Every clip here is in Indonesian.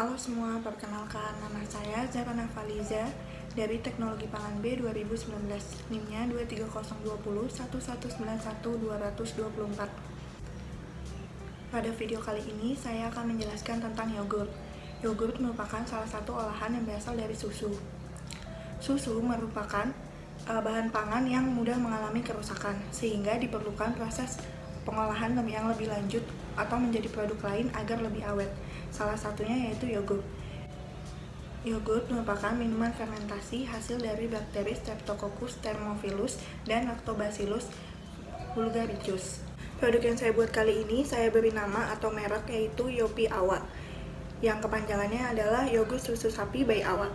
Halo semua, perkenalkan nama saya Zara Nafaliza dari Teknologi Pangan B 2019, NIM-nya 2301011912024. Pada video kali ini, saya akan menjelaskan tentang yogurt. Yogurt merupakan salah satu olahan yang berasal dari susu. Susu merupakan bahan pangan yang mudah mengalami kerusakan, sehingga diperlukan proses pengolahan yang lebih lanjut atau menjadi produk lain agar lebih awet. Salah satunya yaitu yogurt. Yogurt merupakan minuman fermentasi hasil dari bakteri Streptococcus thermophilus dan Lactobacillus bulgaricus. Produk yang saya buat kali ini saya beri nama atau merek yaitu Yopi Awa, yang kepanjangannya adalah yogurt susu sapi by Awa.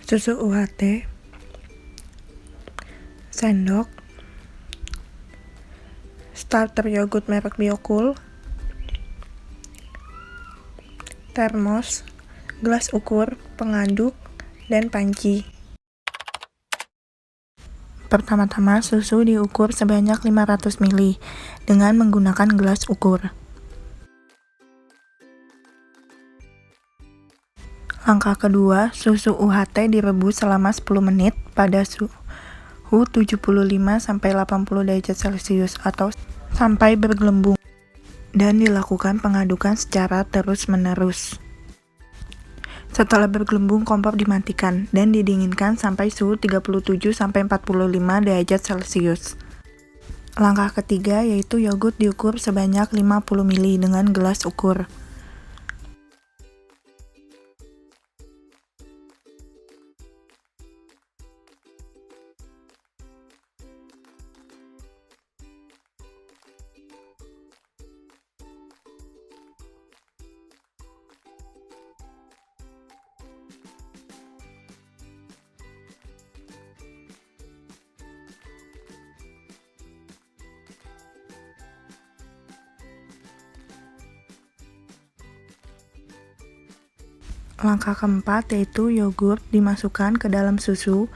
Susu UHT sendok, starter yogurt merek Biocool, termos, gelas ukur, pengaduk, dan panci. Pertama-tama susu diukur sebanyak 500 ml dengan menggunakan gelas ukur. Langkah kedua, susu UHT direbus selama 10 menit pada suhu 75-80 derajat Celcius atau sampai bergelembung, dan dilakukan pengadukan secara terus-menerus. Setelah bergelembung, kompor dimatikan dan didinginkan sampai suhu 37-45 derajat Celcius. Langkah ketiga yaitu yogurt diukur sebanyak 50 ml dengan gelas ukur. Langkah keempat yaitu yogurt dimasukkan ke dalam susu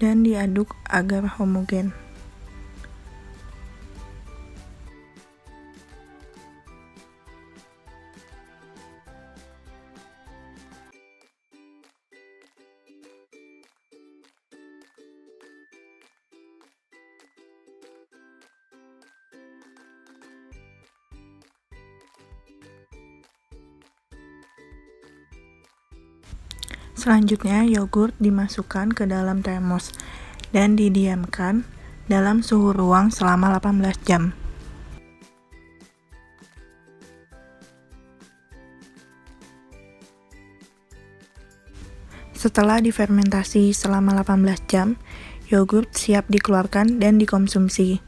dan diaduk agar homogen. Selanjutnya, yogurt dimasukkan ke dalam termos dan didiamkan dalam suhu ruang selama 18 jam. Setelah difermentasi selama 18 jam, yogurt siap dikeluarkan dan dikonsumsi.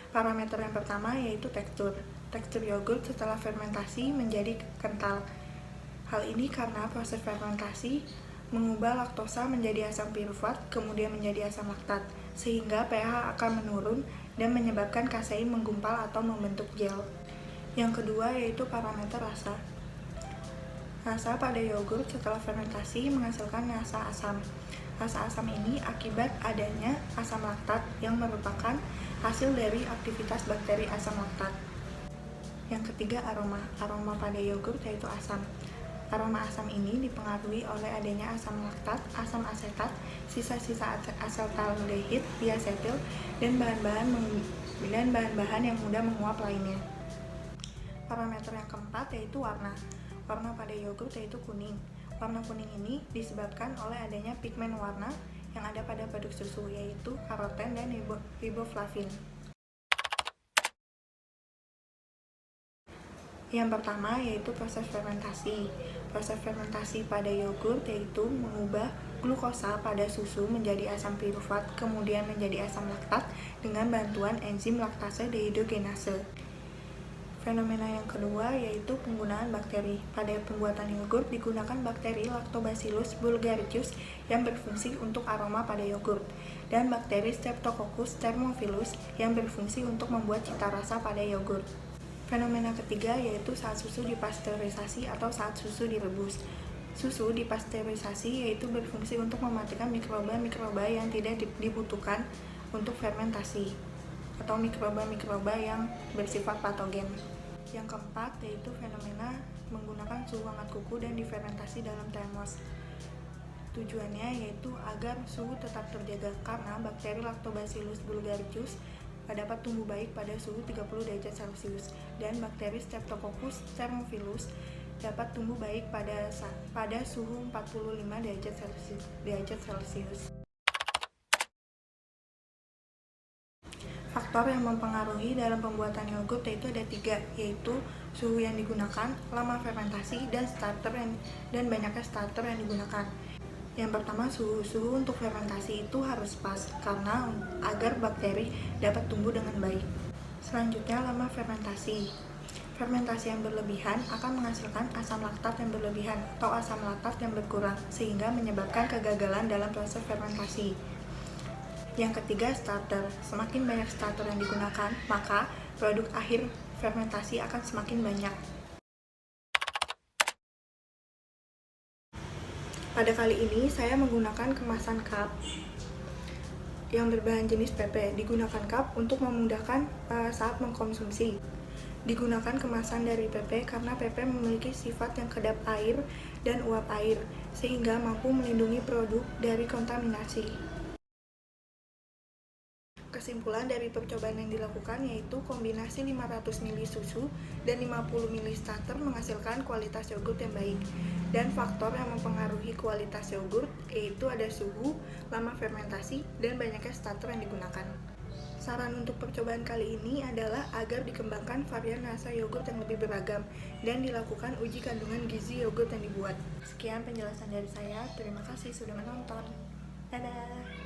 Parameter yang pertama yaitu tekstur. Tekstur yogurt setelah fermentasi menjadi kental. Hal ini karena proses fermentasi mengubah laktosa menjadi asam pirufat, kemudian menjadi asam laktat, sehingga pH akan menurun dan menyebabkan kasein menggumpal atau membentuk gel. Yang kedua yaitu parameter rasa. Rasa pada yogurt setelah fermentasi menghasilkan rasa asam. Rasa asam ini akibat adanya asam laktat yang merupakan hasil dari aktivitas bakteri asam laktat. Yang ketiga, aroma. Aroma pada yogurt yaitu asam. Aroma asam ini dipengaruhi oleh adanya asam laktat, asam asetat, sisa-sisa asetaldehid, diasetil, dan bahan-bahan yang mudah menguap lainnya. Parameter yang keempat yaitu warna. Warna pada yogurt yaitu kuning. Warna kuning ini disebabkan oleh adanya pigmen warna yang ada pada produk susu, yaitu karoten dan riboflavin. Yang pertama yaitu proses fermentasi. Proses fermentasi pada yogurt yaitu mengubah glukosa pada susu menjadi asam pirufat, kemudian menjadi asam laktat dengan bantuan enzim laktase dehidrogenase. Fenomena yang kedua yaitu penggunaan bakteri. Pada pembuatan yogurt digunakan bakteri Lactobacillus bulgaricus yang berfungsi untuk aroma pada yogurt, dan bakteri Streptococcus thermophilus yang berfungsi untuk membuat cita rasa pada yogurt. Fenomena ketiga yaitu saat susu dipasteurisasi atau saat susu direbus. Susu dipasteurisasi yaitu berfungsi untuk mematikan mikroba-mikroba yang tidak dibutuhkan untuk fermentasi atau mikroba-mikroba yang bersifat patogen. Yang keempat yaitu fenomena menggunakan suhu hangat kuku dan difermentasi dalam termos. Tujuannya yaitu agar suhu tetap terjaga karena bakteri Lactobacillus bulgaricus dapat tumbuh baik pada suhu 30 derajat Celcius dan bakteri Streptococcus thermophilus dapat tumbuh baik pada suhu 45 derajat Celcius. Faktor yang mempengaruhi dalam pembuatan yogurt yaitu ada 3, yaitu suhu yang digunakan, lama fermentasi, dan banyaknya starter yang digunakan. Yang pertama, suhu untuk fermentasi itu harus pas karena agar bakteri dapat tumbuh dengan baik. Selanjutnya, lama fermentasi. Fermentasi yang berlebihan akan menghasilkan asam laktat yang berlebihan atau asam laktat yang berkurang, sehingga menyebabkan kegagalan dalam proses fermentasi. Yang ketiga, starter. Semakin banyak starter yang digunakan, maka produk akhir fermentasi akan semakin banyak. Pada kali ini saya menggunakan kemasan cup yang berbahan jenis PP. Digunakan cup untuk memudahkan saat mengkonsumsi. Digunakan kemasan dari PP karena PP memiliki sifat yang kedap air dan uap air, sehingga mampu melindungi produk dari kontaminasi. Kesimpulan dari percobaan yang dilakukan yaitu kombinasi 500 ml susu dan 50 ml starter menghasilkan kualitas yogurt yang baik. Dan faktor yang mempengaruhi kualitas yogurt yaitu ada suhu, lama fermentasi, dan banyaknya starter yang digunakan. Saran untuk percobaan kali ini adalah agar dikembangkan varian rasa yogurt yang lebih beragam dan dilakukan uji kandungan gizi yogurt yang dibuat. Sekian penjelasan dari saya, terima kasih sudah menonton. Dadah!